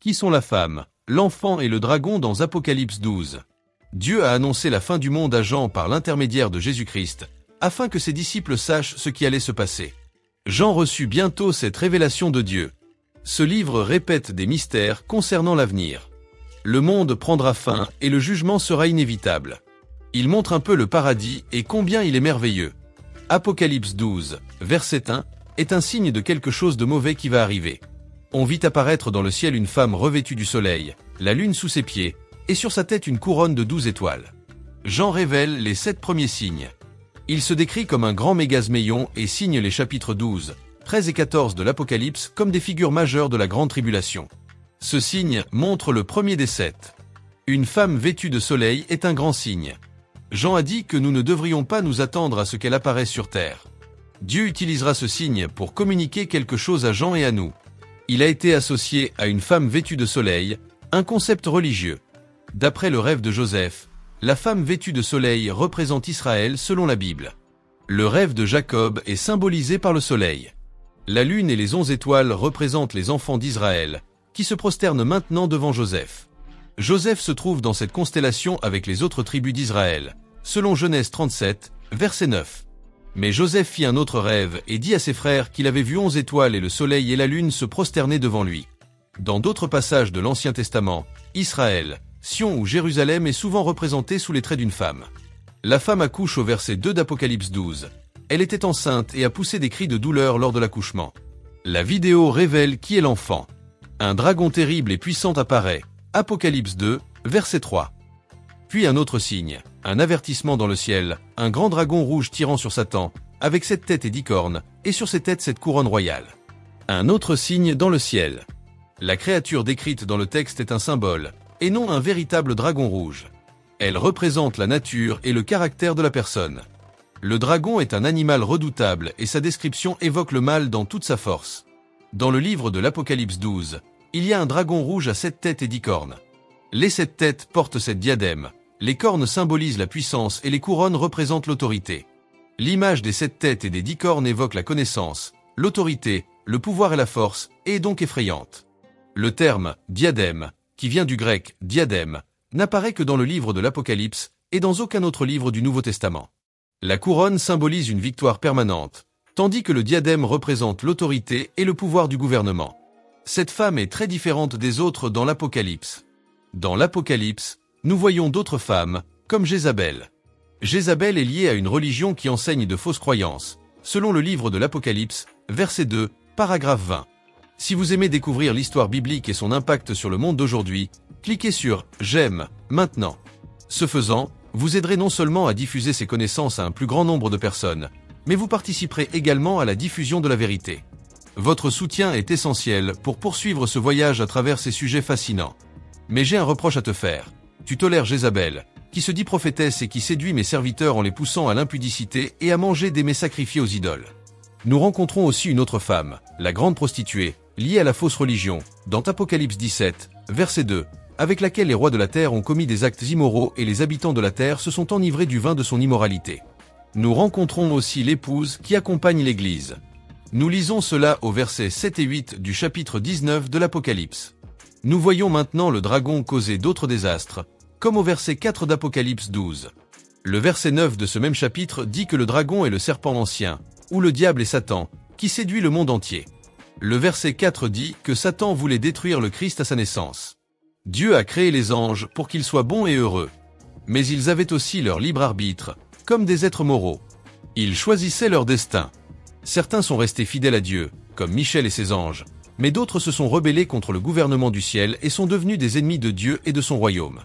Qui sont la femme, l'enfant et le dragon dans Apocalypse 12? Dieu a annoncé la fin du monde à Jean par l'intermédiaire de Jésus-Christ, afin que ses disciples sachent ce qui allait se passer. Jean reçut bientôt cette révélation de Dieu. Ce livre répète des mystères concernant l'avenir. Le monde prendra fin et le jugement sera inévitable. Il montre un peu le paradis et combien il est merveilleux. Apocalypse 12, verset 1, est un signe de quelque chose de mauvais qui va arriver. On vit apparaître dans le ciel une femme revêtue du soleil, la lune sous ses pieds, et sur sa tête une couronne de 12 étoiles. Jean révèle les 7 premiers signes. Il se décrit comme un grand mégasméion et signe les chapitres 12, 13 et 14 de l'Apocalypse comme des figures majeures de la grande tribulation. Ce signe montre le premier des 7. Une femme vêtue de soleil est un grand signe. Jean a dit que nous ne devrions pas nous attendre à ce qu'elle apparaisse sur terre. Dieu utilisera ce signe pour communiquer quelque chose à Jean et à nous. Il a été associé à une femme vêtue de soleil, un concept religieux. D'après le rêve de Joseph, la femme vêtue de soleil représente Israël selon la Bible. Le rêve de Jacob est symbolisé par le soleil. La lune et les 11 étoiles représentent les enfants d'Israël, qui se prosternent maintenant devant Joseph. Joseph se trouve dans cette constellation avec les autres tribus d'Israël, selon Genèse 37, verset 9. Mais Joseph fit un autre rêve et dit à ses frères qu'il avait vu 11 étoiles et le soleil et la lune se prosterner devant lui. Dans d'autres passages de l'Ancien Testament, Israël, Sion ou Jérusalem est souvent représentée sous les traits d'une femme. La femme accouche au verset 2 d'Apocalypse 12. Elle était enceinte et a poussé des cris de douleur lors de l'accouchement. La vidéo révèle qui est l'enfant. Un dragon terrible et puissant apparaît. Apocalypse 2, verset 3. Puis un autre signe, un avertissement dans le ciel, un grand dragon rouge tirant sur Satan, avec 7 têtes et 10 cornes, et sur ses têtes cette couronne royale. Un autre signe dans le ciel. La créature décrite dans le texte est un symbole, et non un véritable dragon rouge. Elle représente la nature et le caractère de la personne. Le dragon est un animal redoutable et sa description évoque le mal dans toute sa force. Dans le livre de l'Apocalypse 12, il y a un dragon rouge à 7 têtes et 10 cornes. Les 7 têtes portent cette diadème, les cornes symbolisent la puissance et les couronnes représentent l'autorité. L'image des 7 têtes et des 10 cornes évoque la connaissance, l'autorité, le pouvoir et la force, et est donc effrayante. Le terme « diadème », qui vient du grec « diadème », n'apparaît que dans le livre de l'Apocalypse et dans aucun autre livre du Nouveau Testament. La couronne symbolise une victoire permanente, tandis que le diadème représente l'autorité et le pouvoir du gouvernement. Cette femme est très différente des autres dans l'Apocalypse. Dans l'Apocalypse, nous voyons d'autres femmes, comme Jézabel. Jézabel est liée à une religion qui enseigne de fausses croyances, selon le livre de l'Apocalypse, verset 2, paragraphe 20. Si vous aimez découvrir l'histoire biblique et son impact sur le monde d'aujourd'hui, cliquez sur « J'aime » maintenant. Ce faisant, vous aiderez non seulement à diffuser ces connaissances à un plus grand nombre de personnes, mais vous participerez également à la diffusion de la vérité. Votre soutien est essentiel pour poursuivre ce voyage à travers ces sujets fascinants. Mais j'ai un reproche à te faire. Tu tolères Jézabel, qui se dit prophétesse et qui séduit mes serviteurs en les poussant à l'impudicité et à manger des mets sacrifiés aux idoles. Nous rencontrons aussi une autre femme, la grande prostituée, liée à la fausse religion, dans Apocalypse 17, verset 2, avec laquelle les rois de la terre ont commis des actes immoraux et les habitants de la terre se sont enivrés du vin de son immoralité. Nous rencontrons aussi l'épouse qui accompagne l'Église. Nous lisons cela au verset 7 et 8 du chapitre 19 de l'Apocalypse. Nous voyons maintenant le dragon causer d'autres désastres, comme au verset 4 d'Apocalypse 12. Le verset 9 de ce même chapitre dit que le dragon est le serpent ancien, ou le diable est Satan, qui séduit le monde entier. Le verset 4 dit que Satan voulait détruire le Christ à sa naissance. Dieu a créé les anges pour qu'ils soient bons et heureux. Mais ils avaient aussi leur libre arbitre, comme des êtres moraux. Ils choisissaient leur destin. Certains sont restés fidèles à Dieu, comme Michel et ses anges, mais d'autres se sont rebellés contre le gouvernement du ciel et sont devenus des ennemis de Dieu et de son royaume.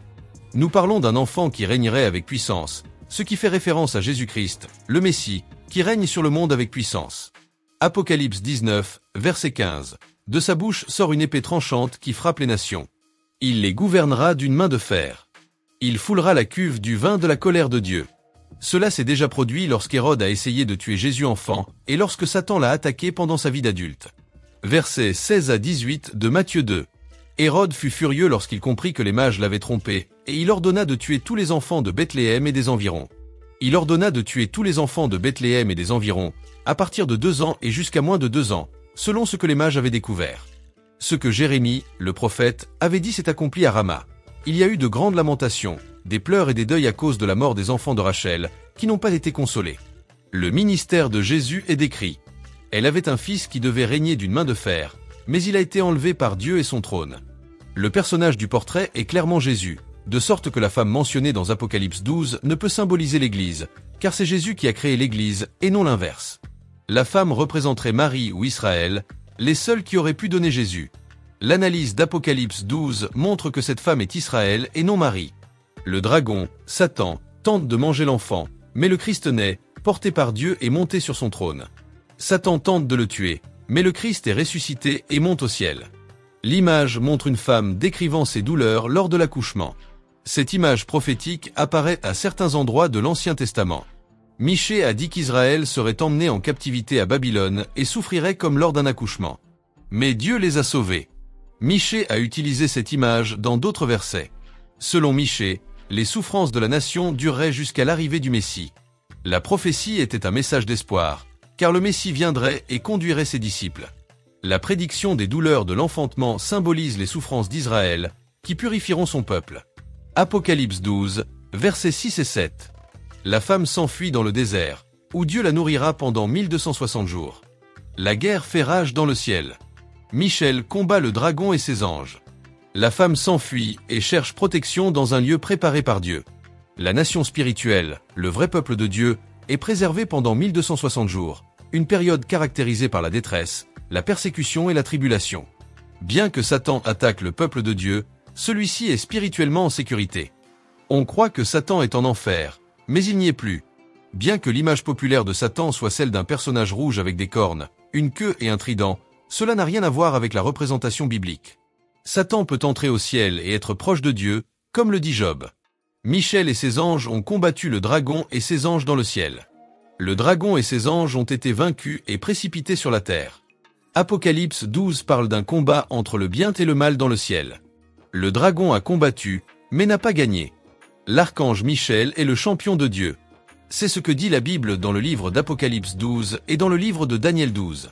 Nous parlons d'un enfant qui régnerait avec puissance, ce qui fait référence à Jésus-Christ, le Messie, qui règne sur le monde avec puissance. Apocalypse 19, verset 15. De sa bouche sort une épée tranchante qui frappe les nations. Il les gouvernera d'une main de fer. Il foulera la cuve du vin de la colère de Dieu. Cela s'est déjà produit lorsqu'Hérode a essayé de tuer Jésus enfant et lorsque Satan l'a attaqué pendant sa vie d'adulte. Versets 16 à 18 de Matthieu 2. Hérode fut furieux lorsqu'il comprit que les mages l'avaient trompé, et il ordonna de tuer tous les enfants de Bethléem et des environs. Il ordonna de tuer tous les enfants de Bethléem et des environs, à partir de 2 ans et jusqu'à moins de 2 ans, selon ce que les mages avaient découvert. Ce que Jérémie, le prophète, avait dit s'est accompli à Rama. Il y a eu de grandes lamentations, des pleurs et des deuils à cause de la mort des enfants de Rachel, qui n'ont pas été consolés. Le ministère de Jésus est décrit. Elle avait un fils qui devait régner d'une main de fer, mais il a été enlevé par Dieu et son trône. Le personnage du portrait est clairement Jésus, de sorte que la femme mentionnée dans Apocalypse 12 ne peut symboliser l'Église, car c'est Jésus qui a créé l'Église et non l'inverse. La femme représenterait Marie ou Israël, les seuls qui auraient pu donner Jésus. L'analyse d'Apocalypse 12 montre que cette femme est Israël et non Marie. Le dragon, Satan, tente de manger l'enfant, mais le Christ naît, porté par Dieu et monté sur son trône. Satan tente de le tuer, mais le Christ est ressuscité et monte au ciel. L'image montre une femme décrivant ses douleurs lors de l'accouchement. Cette image prophétique apparaît à certains endroits de l'Ancien Testament. Michée a dit qu'Israël serait emmené en captivité à Babylone et souffrirait comme lors d'un accouchement. Mais Dieu les a sauvés. Michée a utilisé cette image dans d'autres versets. Selon Michée, les souffrances de la nation dureraient jusqu'à l'arrivée du Messie. La prophétie était un message d'espoir, car le Messie viendrait et conduirait ses disciples. La prédiction des douleurs de l'enfantement symbolise les souffrances d'Israël, qui purifieront son peuple. Apocalypse 12, versets 6 et 7. La femme s'enfuit dans le désert, où Dieu la nourrira pendant 1260 jours. La guerre fait rage dans le ciel. Michel combat le dragon et ses anges. La femme s'enfuit et cherche protection dans un lieu préparé par Dieu. La nation spirituelle, le vrai peuple de Dieu, est préservée pendant 1260 jours, une période caractérisée par la détresse, la persécution et la tribulation. Bien que Satan attaque le peuple de Dieu, celui-ci est spirituellement en sécurité. On croit que Satan est en enfer, mais il n'y est plus. Bien que l'image populaire de Satan soit celle d'un personnage rouge avec des cornes, une queue et un trident, cela n'a rien à voir avec la représentation biblique. Satan peut entrer au ciel et être proche de Dieu, comme le dit Job. Michel et ses anges ont combattu le dragon et ses anges dans le ciel. Le dragon et ses anges ont été vaincus et précipités sur la terre. Apocalypse 12 parle d'un combat entre le bien et le mal dans le ciel. Le dragon a combattu, mais n'a pas gagné. L'archange Michel est le champion de Dieu. C'est ce que dit la Bible dans le livre d'Apocalypse 12 et dans le livre de Daniel 12.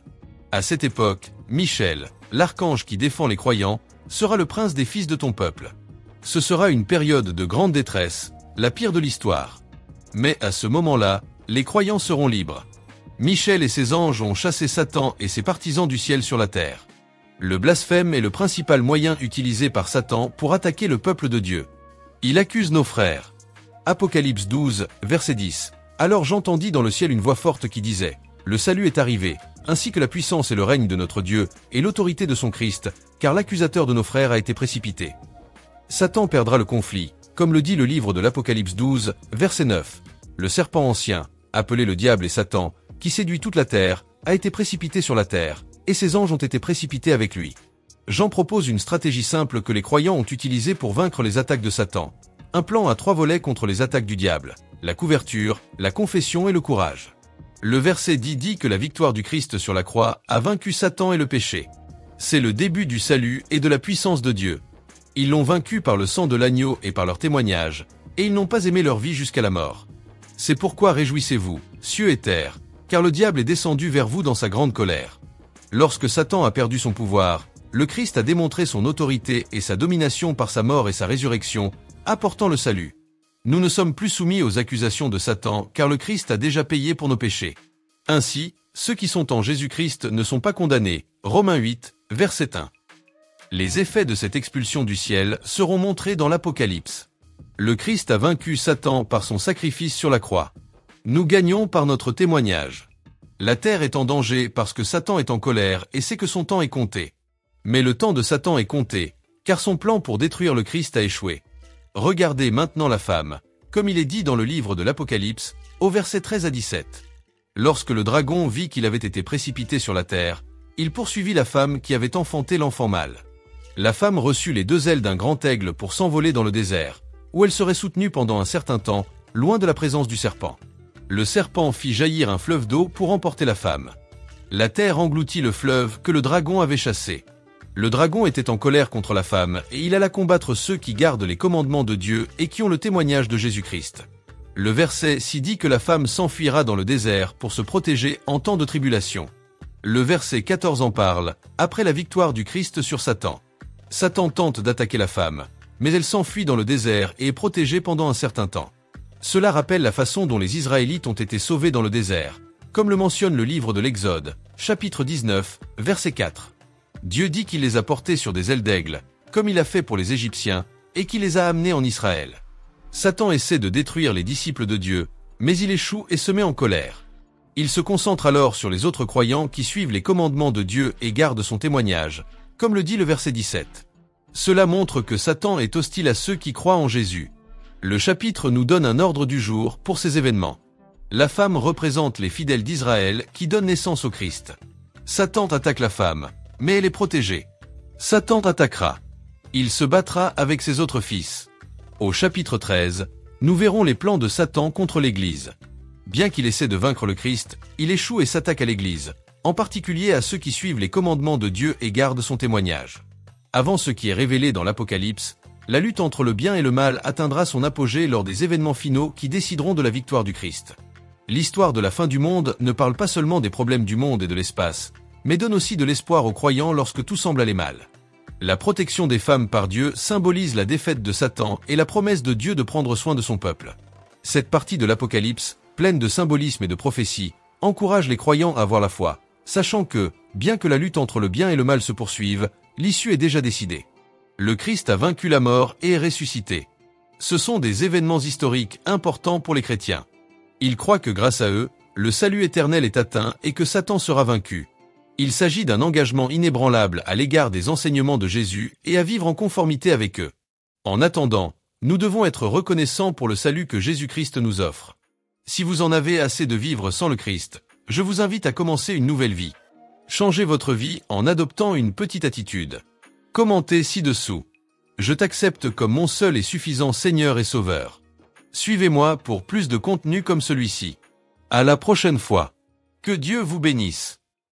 À cette époque, Michel, l'archange qui défend les croyants, sera le prince des fils de ton peuple. Ce sera une période de grande détresse, la pire de l'histoire. Mais à ce moment-là, les croyants seront libres. Michel et ses anges ont chassé Satan et ses partisans du ciel sur la terre. Le blasphème est le principal moyen utilisé par Satan pour attaquer le peuple de Dieu. Il accuse nos frères. Apocalypse 12, verset 10. Alors j'entendis dans le ciel une voix forte qui disait : Le salut est arrivé, ainsi que la puissance et le règne de notre Dieu, et l'autorité de son Christ, car l'accusateur de nos frères a été précipité. Satan perdra le conflit, comme le dit le livre de l'Apocalypse 12, verset 9. Le serpent ancien, appelé le diable et Satan, qui séduit toute la terre, a été précipité sur la terre, et ses anges ont été précipités avec lui. Jean propose une stratégie simple que les croyants ont utilisée pour vaincre les attaques de Satan. Un plan à 3 volets contre les attaques du diable, la couverture, la confession et le courage. Le verset 10 dit que la victoire du Christ sur la croix a vaincu Satan et le péché. C'est le début du salut et de la puissance de Dieu. Ils l'ont vaincu par le sang de l'agneau et par leur témoignage, et ils n'ont pas aimé leur vie jusqu'à la mort. C'est pourquoi réjouissez-vous, cieux et terre, car le diable est descendu vers vous dans sa grande colère. Lorsque Satan a perdu son pouvoir, le Christ a démontré son autorité et sa domination par sa mort et sa résurrection, apportant le salut. Nous ne sommes plus soumis aux accusations de Satan car le Christ a déjà payé pour nos péchés. Ainsi, ceux qui sont en Jésus-Christ ne sont pas condamnés. Romains 8, verset 1. Les effets de cette expulsion du ciel seront montrés dans l'Apocalypse. Le Christ a vaincu Satan par son sacrifice sur la croix. Nous gagnons par notre témoignage. La terre est en danger parce que Satan est en colère et sait que son temps est compté. Mais le temps de Satan est compté, car son plan pour détruire le Christ a échoué. Regardez maintenant la femme, comme il est dit dans le livre de l'Apocalypse, au verset 13 à 17. Lorsque le dragon vit qu'il avait été précipité sur la terre, il poursuivit la femme qui avait enfanté l'enfant mâle. La femme reçut les 2 ailes d'un grand aigle pour s'envoler dans le désert, où elle serait soutenue pendant un certain temps, loin de la présence du serpent. Le serpent fit jaillir un fleuve d'eau pour emporter la femme. La terre engloutit le fleuve que le dragon avait chassé. Le dragon était en colère contre la femme et il alla combattre ceux qui gardent les commandements de Dieu et qui ont le témoignage de Jésus-Christ. Le verset 6 dit que la femme s'enfuira dans le désert pour se protéger en temps de tribulation. Le verset 14 en parle, après la victoire du Christ sur Satan. Satan tente d'attaquer la femme, mais elle s'enfuit dans le désert et est protégée pendant un certain temps. Cela rappelle la façon dont les Israélites ont été sauvés dans le désert, comme le mentionne le livre de l'Exode, chapitre 19, verset 4. Dieu dit qu'il les a portés sur des ailes d'aigle, comme il a fait pour les Égyptiens, et qu'il les a amenés en Israël. Satan essaie de détruire les disciples de Dieu, mais il échoue et se met en colère. Il se concentre alors sur les autres croyants qui suivent les commandements de Dieu et gardent son témoignage, comme le dit le verset 17. Cela montre que Satan est hostile à ceux qui croient en Jésus. Le chapitre nous donne un ordre du jour pour ces événements. La femme représente les fidèles d'Israël qui donnent naissance au Christ. Satan attaque la femme, mais elle est protégée. Satan attaquera. Il se battra avec ses autres fils. Au chapitre 13, nous verrons les plans de Satan contre l'Église. Bien qu'il essaie de vaincre le Christ, il échoue et s'attaque à l'Église, en particulier à ceux qui suivent les commandements de Dieu et gardent son témoignage. Avant ce qui est révélé dans l'Apocalypse, la lutte entre le bien et le mal atteindra son apogée lors des événements finaux qui décideront de la victoire du Christ. L'histoire de la fin du monde ne parle pas seulement des problèmes du monde et de l'espace, mais donne aussi de l'espoir aux croyants lorsque tout semble aller mal. La protection des femmes par Dieu symbolise la défaite de Satan et la promesse de Dieu de prendre soin de son peuple. Cette partie de l'Apocalypse, pleine de symbolisme et de prophéties, encourage les croyants à avoir la foi, sachant que, bien que la lutte entre le bien et le mal se poursuive, l'issue est déjà décidée. Le Christ a vaincu la mort et est ressuscité. Ce sont des événements historiques importants pour les chrétiens. Ils croient que grâce à eux, le salut éternel est atteint et que Satan sera vaincu. Il s'agit d'un engagement inébranlable à l'égard des enseignements de Jésus et à vivre en conformité avec eux. En attendant, nous devons être reconnaissants pour le salut que Jésus-Christ nous offre. Si vous en avez assez de vivre sans le Christ, je vous invite à commencer une nouvelle vie. Changez votre vie en adoptant une petite attitude. Commentez ci-dessous. Je t'accepte comme mon seul et suffisant Seigneur et Sauveur. Suivez-moi pour plus de contenu comme celui-ci. À la prochaine fois. Que Dieu vous bénisse.